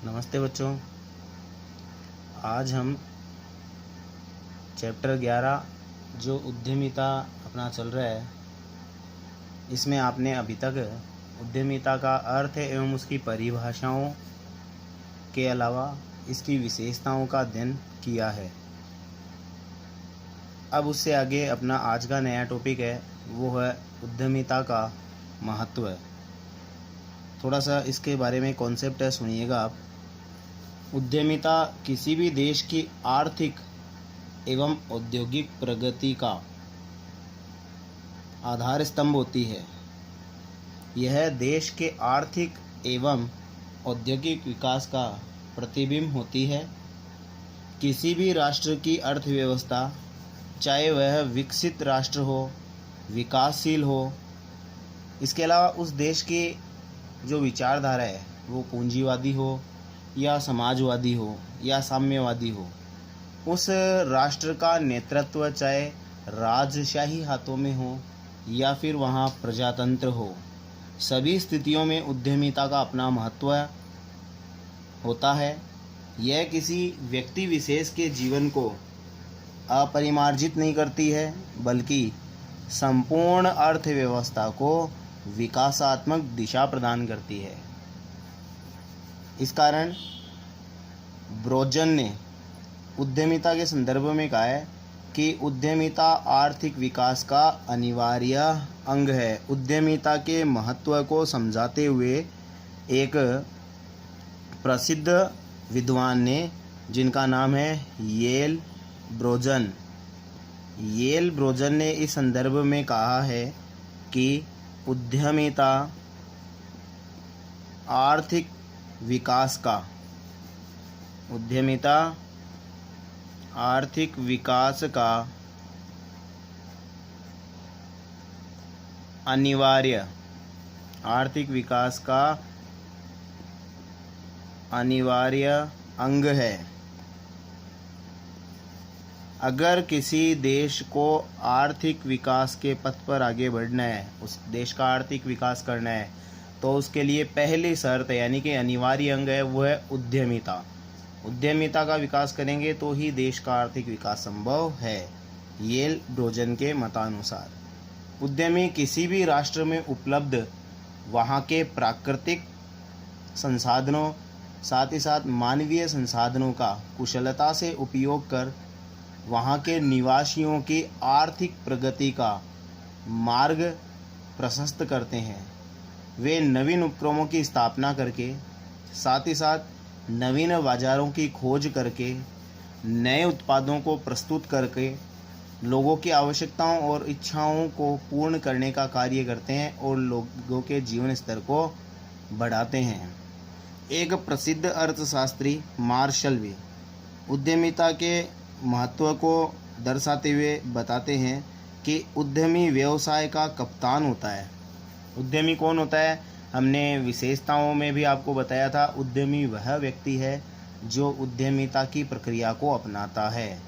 नमस्ते बच्चों। आज हम चैप्टर 11 जो उद्यमिता अपना चल रहा है, इसमें आपने अभी तक उद्यमिता का अर्थ एवं उसकी परिभाषाओं के अलावा इसकी विशेषताओं का अध्ययन किया है। अब उससे आगे अपना आज का नया टॉपिक है, वो है उद्यमिता का महत्व। थोड़ा सा इसके बारे में कॉन्सेप्ट है, सुनिएगा आप। उद्यमिता किसी भी देश की आर्थिक एवं औद्योगिक प्रगति का आधार स्तंभ होती है। यह देश के आर्थिक एवं औद्योगिक विकास का प्रतिबिंब होती है। किसी भी राष्ट्र की अर्थव्यवस्था, चाहे वह विकसित राष्ट्र हो, विकासशील हो, इसके अलावा उस देश की जो विचारधारा है वो पूंजीवादी हो या समाजवादी हो या साम्यवादी हो, उस राष्ट्र का नेतृत्व चाहे राजशाही हाथों में हो या फिर वहाँ प्रजातंत्र हो, सभी स्थितियों में उद्यमिता का अपना महत्व होता है। यह किसी व्यक्ति विशेष के जीवन को अपरिमार्जित नहीं करती है, बल्कि संपूर्ण अर्थव्यवस्था को विकासात्मक दिशा प्रदान करती है। इस कारण ब्रोजन ने उद्यमिता के संदर्भ में कहा है कि उद्यमिता आर्थिक विकास का अनिवार्य अंग है। उद्यमिता के महत्व को समझाते हुए एक प्रसिद्ध विद्वान ने, जिनका नाम है येल ब्रोजन ने इस संदर्भ में कहा है कि उद्यमिता आर्थिक विकास का अनिवार्य अंग है। अगर किसी देश को आर्थिक विकास के पथ पर आगे बढ़ना है, उस देश का आर्थिक विकास करना है, तो उसके लिए पहली शर्त यानी कि अनिवार्य अंग है, वो है उद्यमिता। उद्यमिता का विकास करेंगे तो ही देश का आर्थिक विकास संभव है। येल ब्रोजन के मतानुसार उद्यमी किसी भी राष्ट्र में उपलब्ध वहाँ के प्राकृतिक संसाधनों, साथ ही साथ मानवीय संसाधनों का कुशलता से उपयोग कर वहाँ के निवासियों की आर्थिक प्रगति का मार्ग प्रशस्त करते हैं। वे नवीन उपक्रमों की स्थापना करके, साथ ही साथ नवीन बाजारों की खोज करके, नए उत्पादों को प्रस्तुत करके लोगों की आवश्यकताओं और इच्छाओं को पूर्ण करने का कार्य करते हैं और लोगों के जीवन स्तर को बढ़ाते हैं। एक प्रसिद्ध अर्थशास्त्री मार्शल भी उद्यमिता के महत्व को दर्शाते हुए बताते हैं कि उद्यमी व्यवसाय का कप्तान होता है। उद्यमी कौन होता है? हमने विशेषताओं में भी आपको बताया था। उद्यमी वह व्यक्ति है जो उद्यमिता की प्रक्रिया को अपनाता है।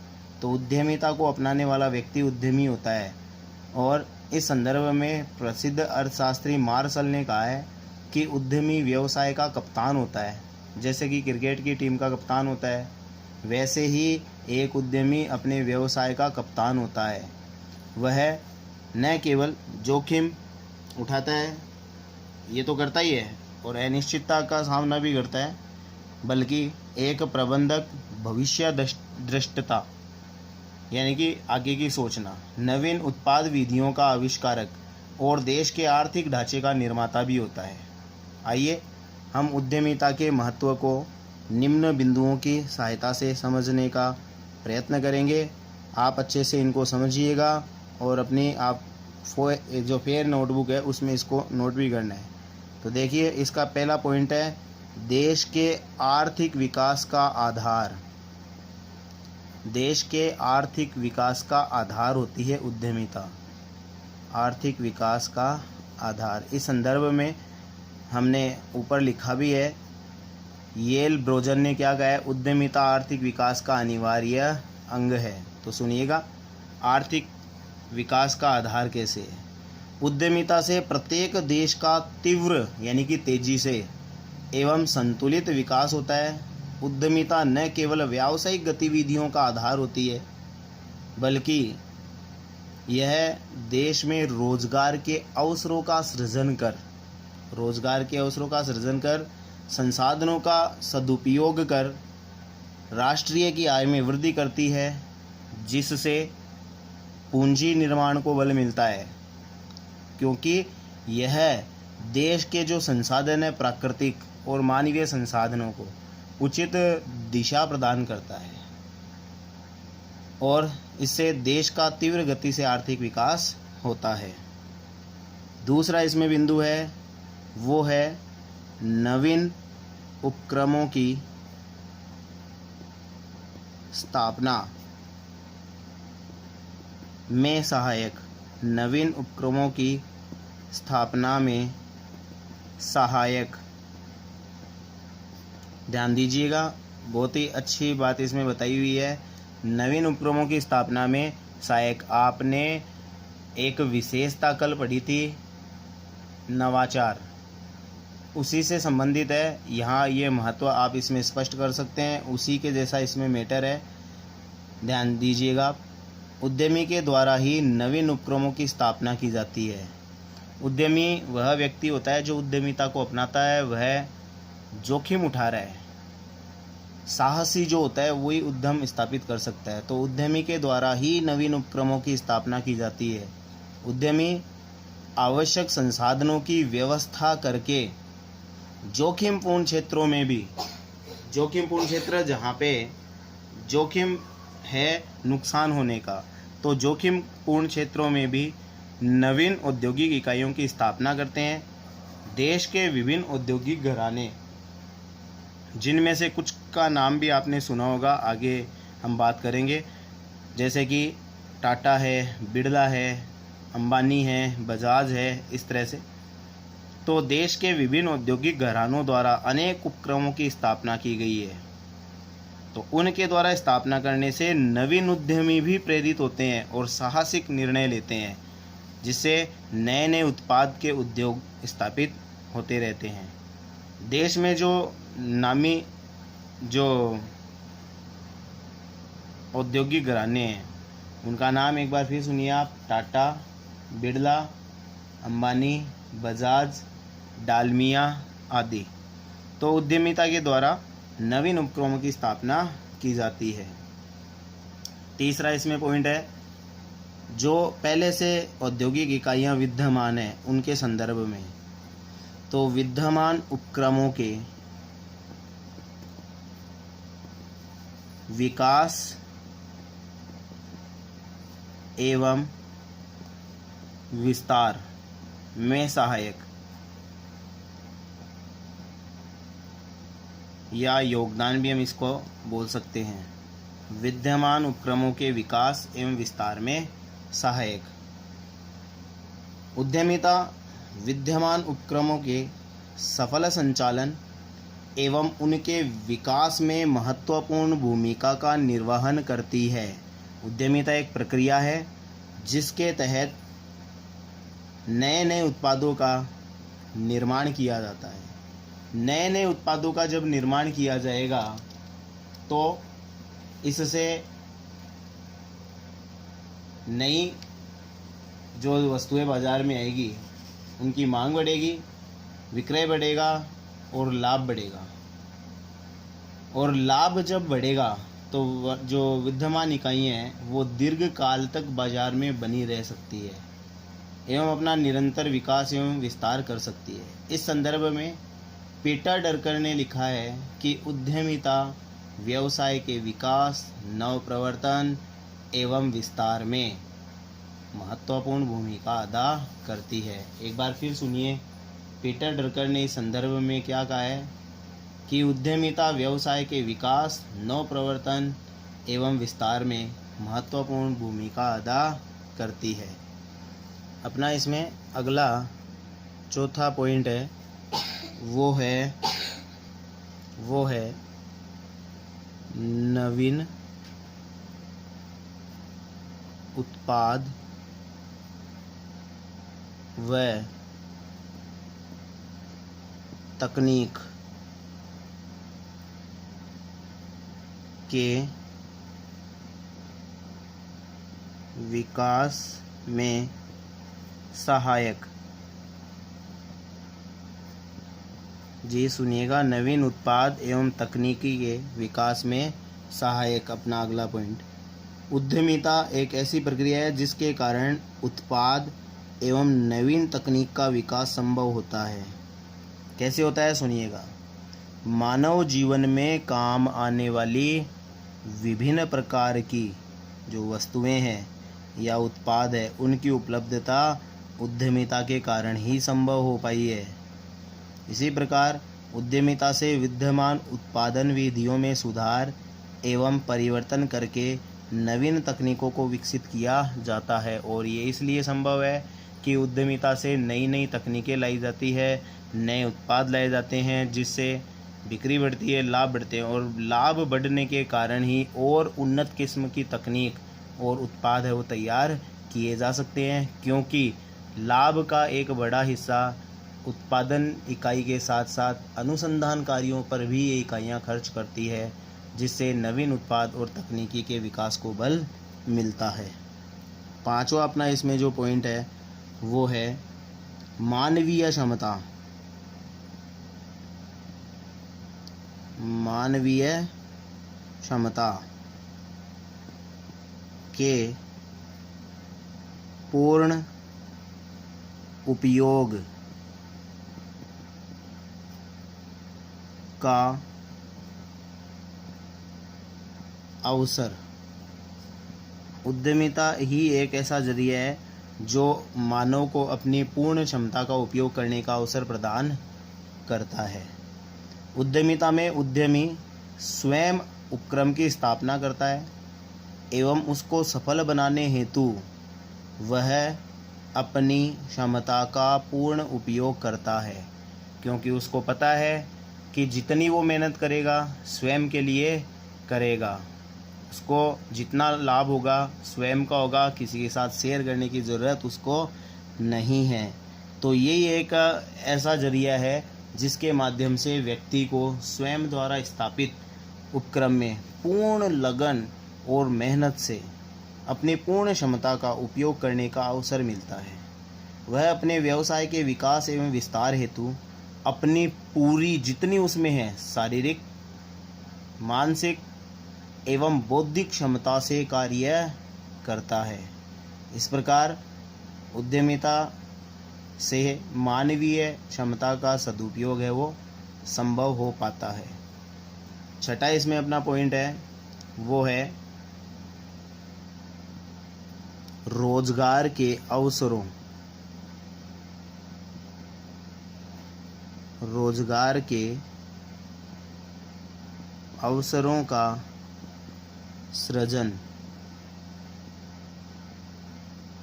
तो उद्यमिता को अपनाने वाला व्यक्ति उद्यमी होता है। और इस संदर्भ में प्रसिद्ध अर्थशास्त्री मार्शल ने कहा है कि उद्यमी व्यवसाय का कप्तान होता है। जैसे कि क्रिकेट की टीम का कप्तान होता है, वैसे ही एक उद्यमी अपने व्यवसाय का कप्तान होता है। वह न केवल जोखिम उठाता है, ये तो करता ही है, और अनिश्चितता का सामना भी करता है, बल्कि एक प्रबंधक, भविष्य दृष्टता यानी कि आगे की सोचना, नवीन उत्पाद विधियों का आविष्कारक और देश के आर्थिक ढांचे का निर्माता भी होता है। आइए हम उद्यमिता के महत्व को निम्न बिंदुओं की सहायता से समझने का प्रयत्न करेंगे। आप अच्छे से इनको समझिएगा और अपनी आप जो फेयर नोटबुक है उसमें इसको नोट भी करना है। तो देखिए, इसका पहला पॉइंट है देश के आर्थिक विकास का आधार। देश के आर्थिक विकास का आधार होती है उद्यमिता। आर्थिक विकास का आधार, इस संदर्भ में हमने ऊपर लिखा भी है। येल ब्रोजन ने क्या कहा है? उद्यमिता आर्थिक विकास का अनिवार्य अंग है। तो सुनिएगा, आर्थिक विकास का आधार कैसे है। उद्यमिता से प्रत्येक देश का तीव्र यानी कि तेजी से एवं संतुलित विकास होता है। उद्यमिता न केवल व्यावसायिक गतिविधियों का आधार होती है, बल्कि यह देश में रोजगार के अवसरों का सृजन कर संसाधनों का सदुपयोग कर राष्ट्रीय की आय में वृद्धि करती है, जिससे पूंजी निर्माण को बल मिलता है, क्योंकि यह देश के जो संसाधन है, प्राकृतिक और मानवीय संसाधनों को उचित दिशा प्रदान करता है और इससे देश का तीव्र गति से आर्थिक विकास होता है। दूसरा इसमें बिंदु है वो है नवीन उपक्रमों की स्थापना में सहायक। नवीन उपक्रमों की स्थापना में सहायक, ध्यान दीजिएगा, बहुत ही अच्छी बात इसमें बताई हुई है। नवीन उपक्रमों की स्थापना में सहायक। आपने एक विशेषता कल पढ़ी थी, नवाचार, उसी से संबंधित है। यहाँ ये महत्व आप इसमें स्पष्ट कर सकते हैं, उसी के जैसा इसमें मैटर है, ध्यान दीजिएगा। उद्यमी के द्वारा ही नवीन उपक्रमों की स्थापना की जाती है। उद्यमी वह व्यक्ति होता है जो उद्यमिता को अपनाता है, वह जोखिम उठा रहा है। साहसी जो होता है वही उद्यम स्थापित कर सकता है। तो उद्यमी के द्वारा ही नवीन उपक्रमों की स्थापना की जाती है। उद्यमी आवश्यक संसाधनों की व्यवस्था करके जोखिमपूर्ण क्षेत्रों में भी, जोखिमपूर्ण क्षेत्र जहाँ पे जोखिम है नुकसान होने का, तो जोखिमपूर्ण क्षेत्रों में भी नवीन औद्योगिक इकाइयों की स्थापना करते हैं। देश के विभिन्न औद्योगिक घराने, जिनमें से कुछ का नाम भी आपने सुना होगा, आगे हम बात करेंगे, जैसे कि टाटा है, बिरला है, अंबानी है, बजाज है, इस तरह से। तो देश के विभिन्न औद्योगिक घरानों द्वारा अनेक उपक्रमों की स्थापना की गई है। तो उनके द्वारा स्थापना करने से नवीन उद्यमी भी प्रेरित होते हैं और साहसिक निर्णय लेते हैं, जिससे नए नए उत्पाद के उद्योग स्थापित होते रहते हैं। देश में जो नामी जो औद्योगिक घराने हैं, उनका नाम एक बार फिर सुनिए आप, टाटा, बिरला, अंबानी, बजाज, डालमिया आदि। तो उद्यमिता के द्वारा नवीन उपक्रमों की स्थापना की जाती है। तीसरा इसमें पॉइंट है, जो पहले से औद्योगिक इकाइयां विद्यमान हैं उनके संदर्भ में, तो विद्यमान उपक्रमों के विकास एवं विस्तार में सहायक या योगदान भी हम इसको बोल सकते हैं। विद्यमान उपक्रमों के विकास एवं विस्तार में सहायक। उद्यमिता विद्यमान उपक्रमों के सफल संचालन एवं उनके विकास में महत्वपूर्ण भूमिका का निर्वहन करती है। उद्यमिता एक प्रक्रिया है जिसके तहत नए नए उत्पादों का निर्माण किया जाता है। नए नए उत्पादों का जब निर्माण किया जाएगा तो इससे नई जो वस्तुएं बाज़ार में आएगी उनकी मांग बढ़ेगी, विक्रय बढ़ेगा और लाभ बढ़ेगा। और लाभ जब बढ़ेगा तो जो विद्यमान इकाइयाँ हैं वो दीर्घ काल तक बाज़ार में बनी रह सकती है एवं अपना निरंतर विकास एवं विस्तार कर सकती है। इस संदर्भ में पीटर ड्रकर ने लिखा है कि उद्यमिता व्यवसाय के विकास, नवप्रवर्तन एवं विस्तार में महत्वपूर्ण भूमिका अदा करती है। एक बार फिर सुनिए, पीटर ड्रकर ने इस संदर्भ में क्या कहा है कि उद्यमिता व्यवसाय के विकास, नवप्रवर्तन एवं विस्तार में महत्वपूर्ण भूमिका अदा करती है। अपना इसमें अगला चौथा पॉइंट है वो है नवीन उत्पाद व तकनीक के विकास में सहायक, जी सुनिएगा, नवीन उत्पाद एवं तकनीकी के विकास में सहायक। अपना अगला पॉइंट, उद्यमिता एक ऐसी प्रक्रिया है जिसके कारण उत्पाद एवं नवीन तकनीक का विकास संभव होता है। कैसे होता है सुनिएगा। मानव जीवन में काम आने वाली विभिन्न प्रकार की जो वस्तुएं हैं या उत्पाद है, उनकी उपलब्धता उद्यमिता के कारण ही संभव हो पाई है। इसी प्रकार उद्यमिता से विद्यमान उत्पादन विधियों में सुधार एवं परिवर्तन करके नवीन तकनीकों को विकसित किया जाता है, और ये इसलिए संभव है कि उद्यमिता से नई नई तकनीकें लाई जाती है, नए उत्पाद लाए जाते हैं, जिससे बिक्री बढ़ती है, लाभ बढ़ते हैं, और लाभ बढ़ने के कारण ही और उन्नत किस्म की तकनीक और उत्पाद है वो तैयार किए जा सकते हैं। क्योंकि लाभ का एक बड़ा हिस्सा उत्पादन इकाई के साथ साथ अनुसंधान कार्यों पर भी ये इकाइयाँ खर्च करती है, जिससे नवीन उत्पाद और तकनीकी के विकास को बल मिलता है। पांचवा अपना इसमें जो पॉइंट है वो है मानवीय क्षमता। मानवीय क्षमता के पूर्ण उपयोग का अवसर। उद्यमिता ही एक ऐसा जरिया है जो मानव को अपनी पूर्ण क्षमता का उपयोग करने का अवसर प्रदान करता है। उद्यमिता में उद्यमी स्वयं उपक्रम की स्थापना करता है एवं उसको सफल बनाने हेतु वह अपनी क्षमता का पूर्ण उपयोग करता है, क्योंकि उसको पता है कि जितनी वो मेहनत करेगा स्वयं के लिए करेगा, उसको जितना लाभ होगा स्वयं का होगा, किसी के साथ शेयर करने की ज़रूरत उसको नहीं है। तो यही एक ऐसा जरिया है जिसके माध्यम से व्यक्ति को स्वयं द्वारा स्थापित उपक्रम में पूर्ण लगन और मेहनत से अपनी पूर्ण क्षमता का उपयोग करने का अवसर मिलता है। वह अपने व्यवसाय के विकास एवं विस्तार हेतु अपनी पूरी जितनी उसमें है शारीरिक, मानसिक एवं बौद्धिक क्षमता से कार्य करता है। इस प्रकार उद्यमिता से मानवीय क्षमता का सदुपयोग है वो संभव हो पाता है। छठा इसमें अपना पॉइंट है वो है रोजगार के अवसरों। रोजगार के अवसरों का सृजन।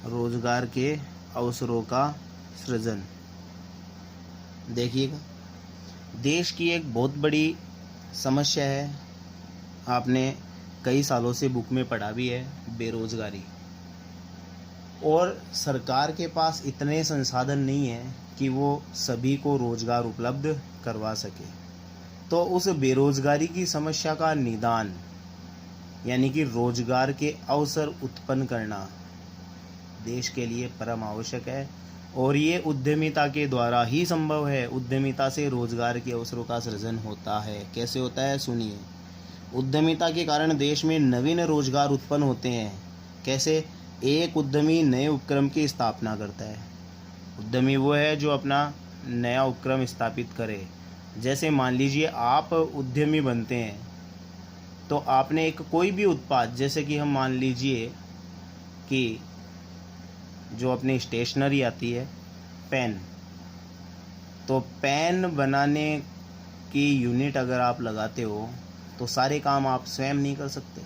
रोजगार के अवसरों का सृजन। देखिएगा, देश की एक बहुत बड़ी समस्या है, आपने कई सालों से बुक में पढ़ा भी है, बेरोजगारी। और सरकार के पास इतने संसाधन नहीं है कि वो सभी को रोजगार उपलब्ध करवा सके। तो उस बेरोजगारी की समस्या का निदान यानी कि रोजगार के अवसर उत्पन्न करना देश के लिए परम आवश्यक है, और ये उद्यमिता के द्वारा ही संभव है। उद्यमिता से रोजगार के अवसरों का सृजन होता है। कैसे होता है सुनिए। उद्यमिता के कारण देश में नवीन रोजगार उत्पन्न होते हैं। कैसे? एक उद्यमी नए उपक्रम की स्थापना करता है। उद्यमी वो है जो अपना नया उपक्रम स्थापित करे। जैसे मान लीजिए आप उद्यमी बनते हैं तो आपने एक कोई भी उत्पाद, जैसे कि हम मान लीजिए कि जो अपनी स्टेशनरी आती है पेन, तो पेन बनाने की यूनिट अगर आप लगाते हो तो सारे काम आप स्वयं नहीं कर सकते।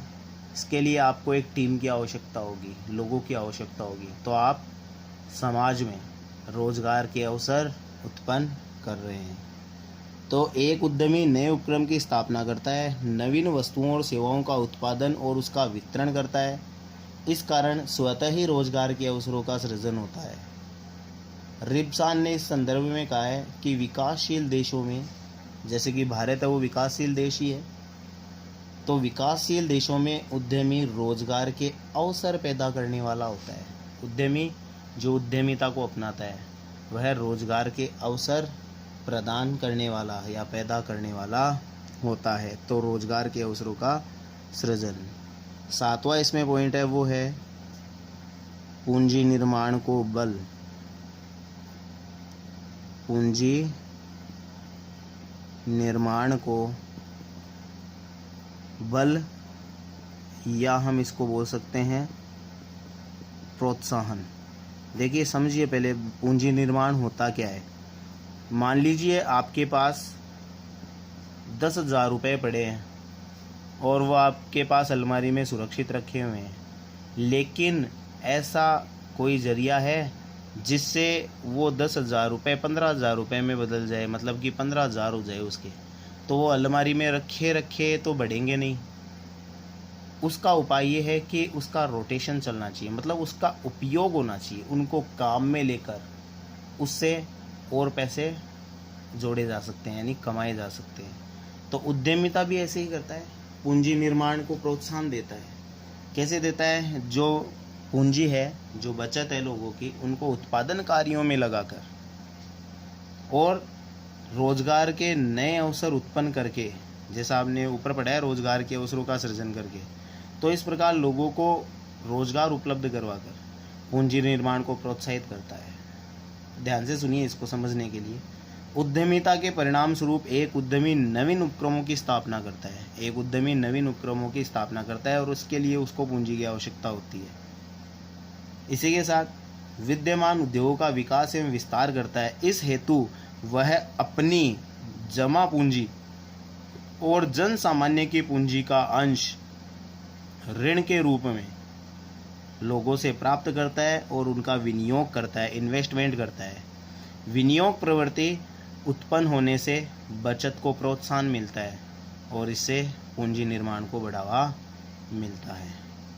इसके लिए आपको एक टीम की आवश्यकता होगी, लोगों की आवश्यकता होगी। तो आप समाज में रोजगार के अवसर उत्पन्न कर रहे हैं। तो एक उद्यमी नए उपक्रम की स्थापना करता है, नवीन वस्तुओं और सेवाओं का उत्पादन और उसका वितरण करता है। इस कारण स्वतः ही रोजगार के अवसरों का सृजन होता है। रिब्सान ने इस संदर्भ में कहा है कि विकासशील देशों में, जैसे कि भारत है वो विकासशील देश ही है, तो विकासशील देशों में उद्यमी रोजगार के अवसर पैदा करने वाला होता है। उद्यमी जो उद्यमिता को अपनाता है वह रोजगार के अवसर प्रदान करने वाला या पैदा करने वाला होता है। तो रोजगार के अवसरों का सृजन। 7वां इसमें पॉइंट है वो है पूंजी निर्माण को बल। पूंजी निर्माण को बल या हम इसको बोल सकते हैं प्रोत्साहन। देखिए समझिए पहले पूंजी निर्माण होता क्या है। मान लीजिए आपके पास 10,000 रुपये पड़े हैं और वो आपके पास अलमारी में सुरक्षित रखे हुए हैं, लेकिन ऐसा कोई जरिया है जिससे वो 10,000 रुपये 15,000 रुपये में बदल जाए, मतलब कि 15,000 हो जाए उसके, तो वो अलमारी में रखे रखे तो बढ़ेंगे नहीं। उसका उपाय ये है कि उसका रोटेशन चलना चाहिए, मतलब उसका उपयोग होना चाहिए, उनको काम में लेकर उससे और पैसे जोड़े जा सकते हैं, यानी कमाए जा सकते हैं। तो उद्यमिता भी ऐसे ही करता है, पूंजी निर्माण को प्रोत्साहन देता है। कैसे देता है? जो पूंजी है, जो बचत है लोगों की, उनको उत्पादन कार्यों में लगाकर और रोजगार के नए अवसर उत्पन्न करके, जैसा आपने ऊपर पढ़ा है, रोजगार के अवसरों का सृजन करके, तो इस प्रकार लोगों को रोजगार उपलब्ध करवाकर पूंजी निर्माण को प्रोत्साहित करता है। ध्यान से सुनिए इसको समझने के लिए। उद्यमिता के परिणाम स्वरूप एक उद्यमी नवीन उपक्रमों की स्थापना करता है। एक उद्यमी नवीन उपक्रमों की स्थापना करता है और उसके लिए उसको पूंजी की आवश्यकता होती है। इसी के साथ विद्यमान उद्योगों का विकास एवं विस्तार करता है। इस हेतु वह अपनी जमा पूंजी और जन सामान्य की पूंजी का अंश ऋण के रूप में लोगों से प्राप्त करता है और उनका विनियोग करता है, इन्वेस्टमेंट करता है। विनियोग प्रवृत्ति उत्पन्न होने से बचत को प्रोत्साहन मिलता है और इससे पूंजी निर्माण को बढ़ावा मिलता है।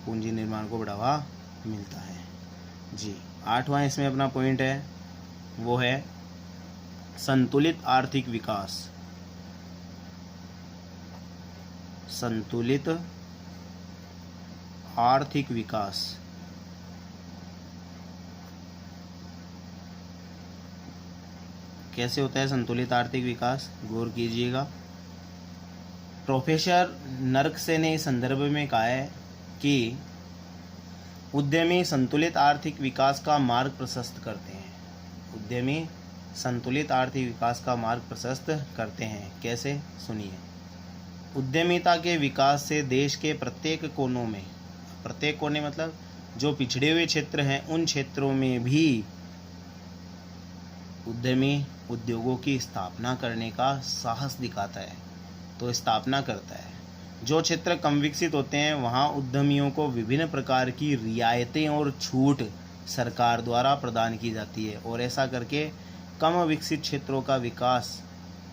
पूंजी निर्माण को बढ़ावा मिलता है जी। 8वां इसमें अपना पॉइंट है वो है संतुलित आर्थिक विकास। संतुलित आर्थिक विकास कैसे होता है? संतुलित आर्थिक विकास गौर कीजिएगा। प्रोफेसर नर्कसे ने इस संदर्भ में कहा है कि उद्यमी संतुलित आर्थिक विकास का मार्ग प्रशस्त करते हैं। उद्यमी संतुलित आर्थिक विकास का मार्ग प्रशस्त करते हैं। कैसे? सुनिए। उद्यमिता के विकास से देश के प्रत्येक कोनों में, प्रत्येक कोने मतलब जो पिछड़े हुए क्षेत्र हैं, उन क्षेत्रों में भी उद्यमी उद्योगों की स्थापना करने का साहस दिखाता है, तो स्थापना करता है। जो क्षेत्र कम विकसित होते हैं वहाँ उद्यमियों को विभिन्न प्रकार की रियायतें और छूट सरकार द्वारा प्रदान की जाती है और ऐसा करके कम विकसित क्षेत्रों का विकास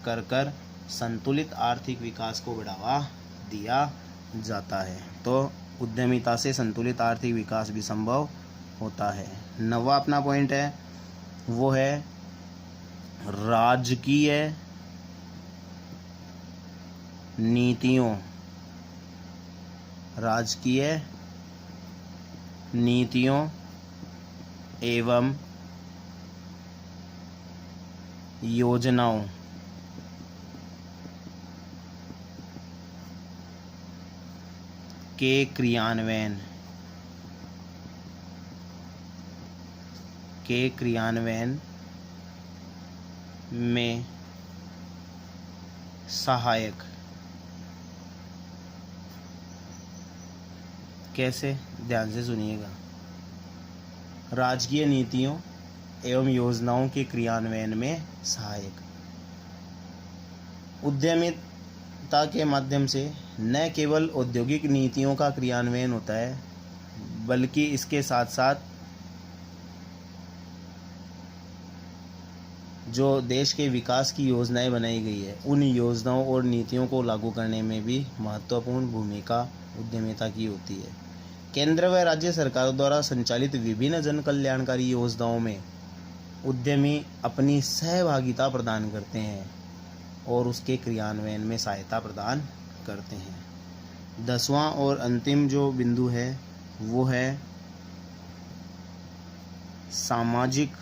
कर कर संतुलित आर्थिक विकास को बढ़ावा दिया जाता है। तो उद्यमिता से संतुलित आर्थिक विकास भी संभव होता है। 9वां अपना पॉइंट है वो है राजकीय नीतियों। राजकीय नीतियों एवं योजनाओं के क्रियान्वयन में सहायक। कैसे? ध्यान से सुनिएगा। राजकीय नीतियों एवं योजनाओं के क्रियान्वयन में सहायक। उद्यमिता के माध्यम से न केवल औद्योगिक नीतियों का क्रियान्वयन होता है, बल्कि इसके साथ साथ जो देश के विकास की योजनाएं बनाई गई है, उन योजनाओं और नीतियों को लागू करने में भी महत्वपूर्ण भूमिका उद्यमिता की होती है। केंद्र व राज्य सरकारों द्वारा संचालित विभिन्न जन कल्याणकारी योजनाओं में उद्यमी अपनी सहभागिता प्रदान करते हैं और उसके क्रियान्वयन में सहायता प्रदान करते हैं। 10वां और अंतिम जो बिंदु है वो है सामाजिक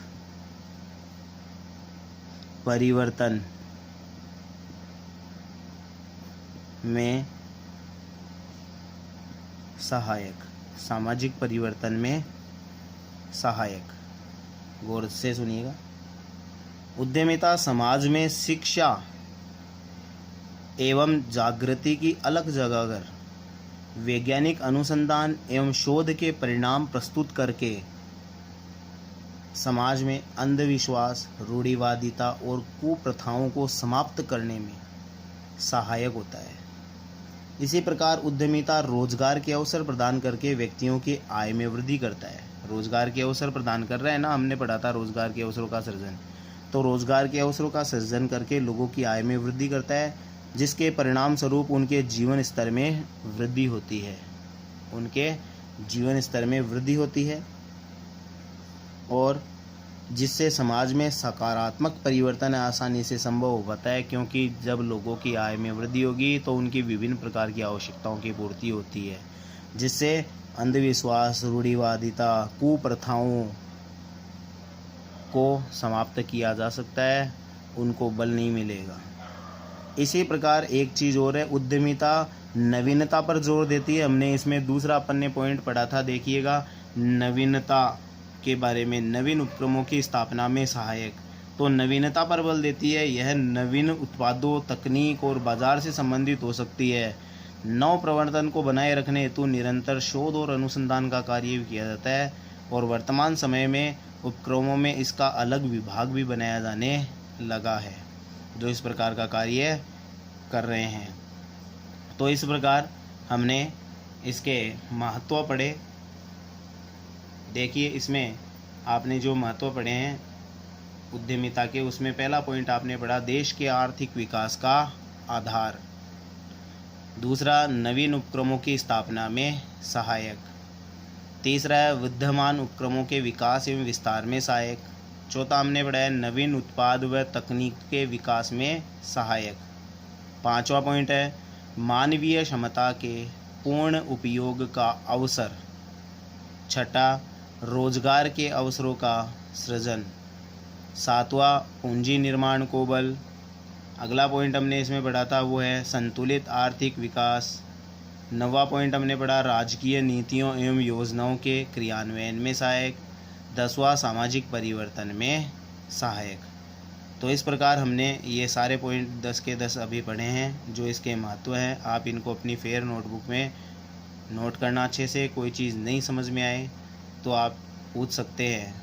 परिवर्तन में सहायक। सामाजिक परिवर्तन में सहायक, गौर से सुनिएगा। उद्यमिता समाज में शिक्षा एवं जागृति की अलग जगह कर वैज्ञानिक अनुसंधान एवं शोध के परिणाम प्रस्तुत करके समाज में अंधविश्वास, रूढ़िवादिता और कुप्रथाओं को समाप्त करने में सहायक होता है। इसी प्रकार उद्यमिता रोजगार के अवसर प्रदान करके व्यक्तियों की आय में वृद्धि करता है। रोजगार के अवसर प्रदान कर रहा है ना, हमने पढ़ा था रोजगार के अवसरों का सृजन। तो रोजगार के अवसरों का सृजन करके लोगों की आय में वृद्धि करता है, जिसके परिणाम स्वरूप उनके जीवन स्तर में वृद्धि होती है। उनके जीवन स्तर में वृद्धि होती है और जिससे समाज में सकारात्मक परिवर्तन आसानी से संभव हो पाता है, क्योंकि जब लोगों की आय में वृद्धि होगी तो उनकी विभिन्न प्रकार की आवश्यकताओं की पूर्ति होती है, जिससे अंधविश्वास, रूढ़िवादिता, कुप्रथाओं को समाप्त किया जा सकता है, उनको बल नहीं मिलेगा। इसी प्रकार एक चीज़ और है, उद्यमिता नवीनता पर जोर देती है। हमने इसमें दूसरा अपन ने पॉइंट पढ़ा था, देखिएगा, नवीनता के बारे में, नवीन उपक्रमों की स्थापना में सहायक। तो नवीनता पर बल देती है। यह नवीन उत्पादों, तकनीक और बाजार से संबंधित हो सकती है। नव प्रवर्तन को बनाए रखने हेतु निरंतर शोध और अनुसंधान का कार्य भी किया जाता है और वर्तमान समय में उपक्रमों में इसका अलग विभाग भी बनाया जाने लगा है, जो इस प्रकार का कार्य कर रहे हैं। तो इस प्रकार हमने इसके महत्व पढ़े। देखिए, इसमें आपने जो महत्व पढ़े हैं उद्यमिता के, उसमें पहला पॉइंट आपने पढ़ा देश के आर्थिक विकास का आधार। दूसरा, नवीन उपक्रमों की स्थापना में सहायक। तीसरा है विद्यमान उपक्रमों के विकास एवं विस्तार में सहायक। चौथा हमने पढ़ा है नवीन उत्पाद व तकनीक के विकास में सहायक। पांचवा पॉइंट है मानवीय क्षमता के पूर्ण उपयोग का अवसर। छठा, रोजगार के अवसरों का सृजन। सातवां, पूंजी निर्माण को बल। अगला पॉइंट हमने इसमें पढ़ा था वो है संतुलित आर्थिक विकास। नौवां पॉइंट हमने पढ़ा राजकीय नीतियों एवं योजनाओं के क्रियान्वयन में सहायक। 10वां, सामाजिक परिवर्तन में सहायक। तो इस प्रकार हमने ये सारे पॉइंट 10 के 10 अभी पढ़े हैं, जो इसके महत्व हैं। आप इनको अपनी फेयर नोटबुक में नोट करना अच्छे से। कोई चीज़ नहीं समझ में आए तो आप पूछ सकते हैं,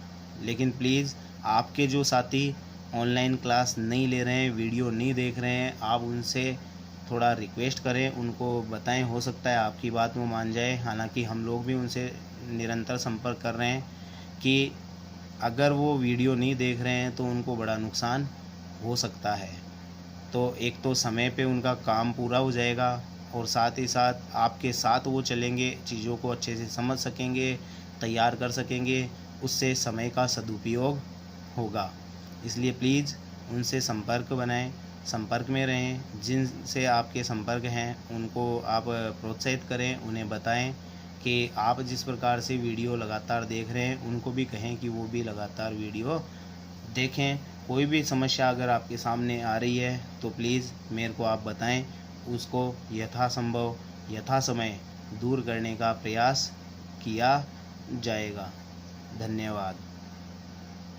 लेकिन प्लीज़ आपके जो साथी ऑनलाइन क्लास नहीं ले रहे हैं, वीडियो नहीं देख रहे हैं, आप उनसे थोड़ा रिक्वेस्ट करें, उनको बताएं, हो सकता है आपकी बात वो मान जाए। हालांकि हम लोग भी उनसे निरंतर संपर्क कर रहे हैं कि अगर वो वीडियो नहीं देख रहे हैं तो उनको बड़ा नुकसान हो सकता है। तो एक तो समय पे उनका काम पूरा हो जाएगा और साथ ही साथ आपके साथ वो चलेंगे, चीज़ों को अच्छे से समझ सकेंगे, तैयार कर सकेंगे, उससे समय का सदुपयोग होगा। इसलिए प्लीज़ उनसे संपर्क बनाएं, संपर्क में रहें। जिनसे आपके संपर्क हैं उनको आप प्रोत्साहित करें, उन्हें बताएं कि आप जिस प्रकार से वीडियो लगातार देख रहे हैं उनको भी कहें कि वो भी लगातार वीडियो देखें। कोई भी समस्या अगर आपके सामने आ रही है तो प्लीज़ मेरे को आप बताएं, उसको यथासंभव यथासमय दूर करने का प्रयास किया जाएगा। धन्यवाद।